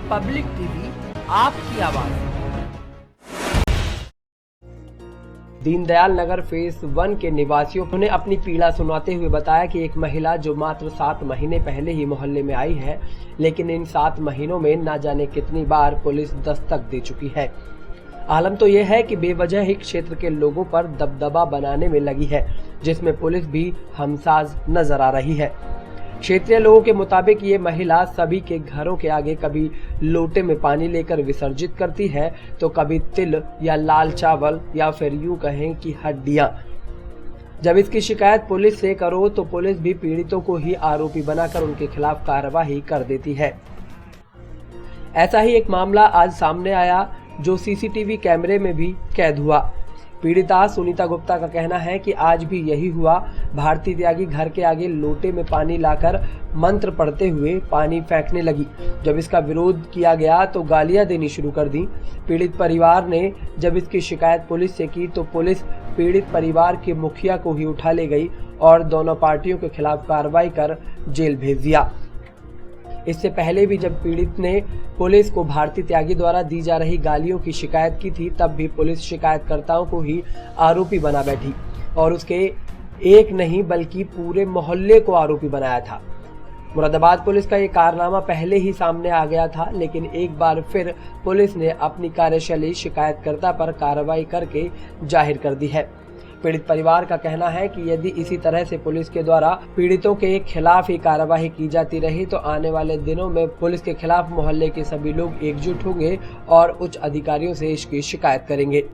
Public TV, आपकी आवाज। Deendayal Nagar phase 1 के निवासियों ने अपनी पीड़ा सुनाते हुए बताया कि एक महिला जो मात्र 7 महीने पहले ही मोहल्ले में आई है, लेकिन इन 7 महीनों में न जाने कितनी बार पुलिस दस्तक दे चुकी है। आलम तो यह है कि बेवजह ही क्षेत्र के लोगों पर दबदबा बनाने में लगी है, जिसमें पुलिस भी हमसाज नजर आ रही है। क्षेत्रीय लोगों के मुताबिक ये महिला सभी के घरों के आगे कभी लोटे में पानी लेकर विसर्जित करती है, तो कभी तिल या लाल चावल या फिर यूं कहें कि हड्डियां। जब इसकी शिकायत पुलिस से करो तो पुलिस भी पीड़ितों को ही आरोपी बनाकर उनके खिलाफ कार्रवाई कर देती है। ऐसा ही एक मामला आज सामने आया जो सीसीटीवी कैमरे में भी कैद हुआ। पीड़िता सुनीता गुप्ता का कहना है कि आज भी यही हुआ। भारती त्यागी घर के आगे लोटे में पानी लाकर मंत्र पढ़ते हुए पानी फेंकने लगी। जब इसका विरोध किया गया तो गालियां देनी शुरू कर दी। पीड़ित परिवार ने जब इसकी शिकायत पुलिस से की तो पुलिस पीड़ित परिवार के मुखिया को ही उठा ले गई और दोनों पार्टियों के खिलाफ कार्रवाई कर जेल भेज दिया। इससे पहले भी जब पीड़ित ने पुलिस को भारती त्यागी द्वारा दी जा रही गालियों की शिकायत की थी, तब भी पुलिस शिकायतकर्ताओं को ही आरोपी बना बैठी और उसके एक नहीं बल्कि पूरे मोहल्ले को आरोपी बनाया था। मुरादाबाद पुलिस का ये कारनामा पहले ही सामने आ गया था, लेकिन एक बार फिर पुलिस ने अपनी कार्यशैली शिकायतकर्ता पर कार्रवाई करके जाहिर कर दी है। पीड़ित परिवार का कहना है कि यदि इसी तरह से पुलिस के द्वारा पीड़ितों के खिलाफ ही कार्यवाही की जाती रही तो आने वाले दिनों में पुलिस के खिलाफ मोहल्ले के सभी लोग एकजुट होंगे और उच्च अधिकारियों से इसकी शिकायत करेंगे।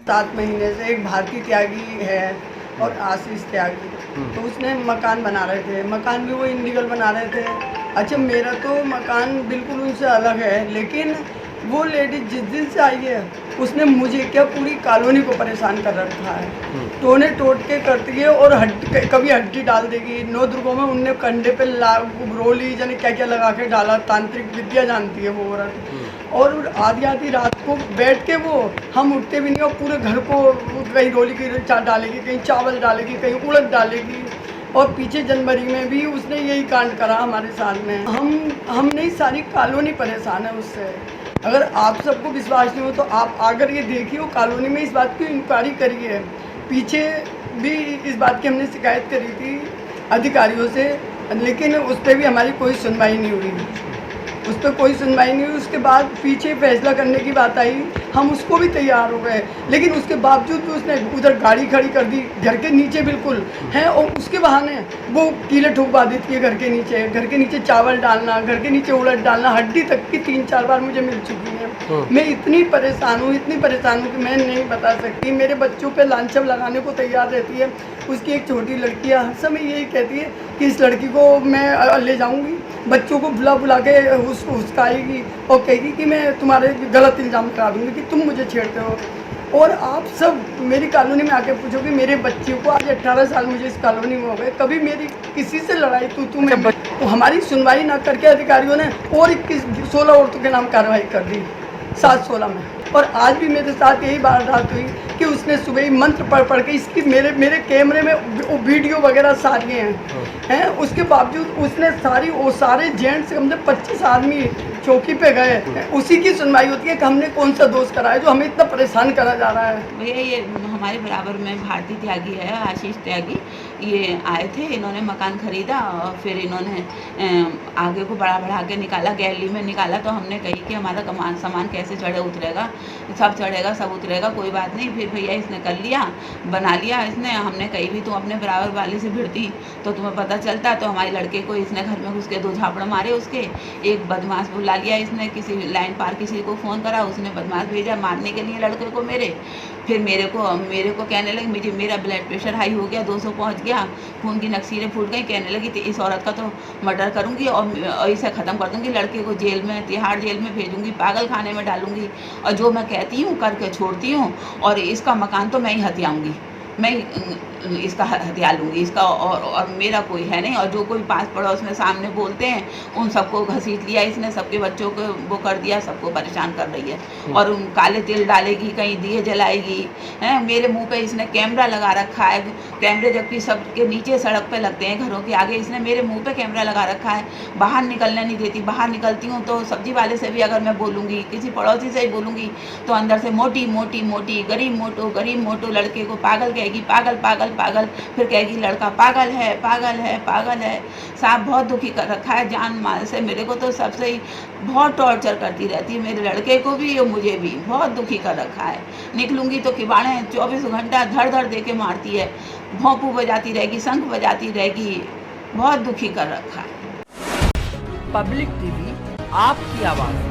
सात महीने से एक भारती त्यागी है और आशीष त्यागी, तो उसने मकान बना रहे थे। मकान भी वो इनलीगल बना रहे थे। अच्छा, मेरा तो मकान बिल्कुल उनसे अलग है, लेकिन वो लेडी जिस दिन से आई है उसने मुझे क्या पूरी कॉलोनी को परेशान कर रखा है। टोने टोट के करती है और कभी हड्डी डाल देगी। 9 दुर्गों में उनने कंधे पे रोली जाने क्या क्या लगा के डाला। तांत्रिक विद्या जानती है वो औरत। और आधी आधी रात को बैठ के वो हम उठते भी नहीं और पूरे घर को कहीं रोली की डालेगी, कहीं चावल डालेगी, कहीं उड़द डालेगी। और पीछे जनवरी में भी उसने यही कांड करा हमारे साथ में। हम नहीं, सारी कॉलोनी परेशान है उससे। अगर आप सबको विश्वास नहीं हो तो आप अगर ये देखिए, वो कॉलोनी में इस बात की इंक्वायरी करी है। पीछे भी इस बात की हमने शिकायत करी थी अधिकारियों से, लेकिन उस पर भी हमारी कोई सुनवाई नहीं हुई। उस पर कोई सुनवाई नहीं हुई। उसके बाद पीछे फैसला करने की बात आई, हम उसको भी तैयार हो गए, लेकिन उसके बावजूद भी उसने उधर गाड़ी खड़ी कर दी घर के नीचे बिल्कुल है। और उसके बहाने वो कीले ठोकवा देती है घर के नीचे चावल डालना, घर के नीचे उड़द डालना। हड्डी तक की 3-4 बार मुझे मिल चुकी है। मैं इतनी परेशान हूँ कि मैं नहीं बता सकती। मेरे बच्चों पे लांछन लगाने को तैयार रहती है। उसकी एक छोटी लड़की है, हर समय यही कहती है कि इस लड़की को मैं ले जाऊँगी, बच्चों को बुला के हुस्काएगी और कहेगी कि मैं तुम्हारे गलत इल्ज़ाम करा दूँगी कि तुम मुझे छेड़ते हो। और आप सब मेरी कॉलोनी में आके पूछो कि मेरे बच्चियों को आज 18 साल मुझे इस कॉलोनी में हो गए, कभी मेरी किसी से लड़ाई तू मैं तो हमारी सुनवाई ना करके अधिकारियों ने और 16 औरतों के नाम कार्रवाई कर दी 7-16 में। और आज भी मेरे साथ यही वारदात हुई कि उसने सुबह ही मंत्र पढ़ के इसकी मेरे कैमरे में वीडियो वगैरह सारी हैं। उसके बावजूद उसने सारे जेंट्स कम से 25 आदमी चौकी पे गए। उसी की सुनवाई होती है कि हमने कौन सा दोष करा है जो हमें इतना परेशान करा जा रहा है। भैया ये हमारे बराबर में भारती त्यागी है, आशीष त्यागी, ये आए थे। इन्होंने मकान खरीदा और फिर इन्होंने आगे को बढ़ा के निकाला, गैलरी में निकाला। तो हमने कही कि हमारा सामान कैसे चढ़े उतरेगा, सब चढ़ेगा सब उतरेगा, कोई बात नहीं। फिर भैया इसने कर लिया, बना लिया इसने। हमने कही भी तुम अपने बराबर वाले से भिड़ती तो तुम्हें पता चलता। तो हमारे लड़के को इसने घर में घुस के 2 झापड़ मारे। उसके एक बदमाश बुला लिया इसने, किसी लाइन पार किसी को फ़ोन करा, उसने बदमाश भेजा मारने के लिए लड़के को मेरे। फिर मेरे को कहने लगी मेरा ब्लड प्रेशर हाई हो गया, 200 पहुंच गया, खून की नक्सीरें फूट गई। कहने लगी तो इस औरत का तो मर्डर करूंगी और इसे ख़त्म कर दूंगी, लड़के को जेल में, तिहाड़ जेल में भेजूंगी, पागल खाने में डालूंगी, और जो मैं कहती हूँ करके छोड़ती हूँ, और इसका मकान तो मैं ही हथियाऊँगी। मैं इसका हथियार लूँगी इसका, और मेरा कोई है नहीं। और जो कोई पास पड़ोस में सामने बोलते हैं उन सबको घसीट लिया इसने, सबके बच्चों को वो कर दिया, सबको परेशान कर रही है। और काले तिल डालेगी, कहीं दिए जलाएगी हैं। मेरे मुंह पे इसने कैमरा लगा रखा है, कैमरे जबकि सबके नीचे सड़क पे लगते हैं घरों के आगे, इसने मेरे मुंह पे कैमरा लगा रखा है। बाहर निकलने नहीं देती, बाहर निकलती हूँ तो सब्जी वाले से भी अगर मैं बोलूँगी, किसी पड़ोसी से ही बोलूँगी तो अंदर से मोटी मोटी मोटी, गरीब मोटो, लड़के को पागल कहेगी, पागल पागल पागल, फिर कहेगी लड़का पागल है पागल है पागल है। साहब बहुत दुखी कर रखा है जान माल से, मेरे को तो सबसे ही बहुत टॉर्चर करती रहती है, मेरे लड़के को भी और मुझे भी बहुत दुखी कर रखा है। निकलूंगी तो किबाड़े 24 घंटा धड़ धड़ दे के मारती है, भोंपू बजाती रहेगी, शंख बजाती रहेगी, बहुत दुखी कर रखा है। पब्लिक टीवी आपकी आवाज़।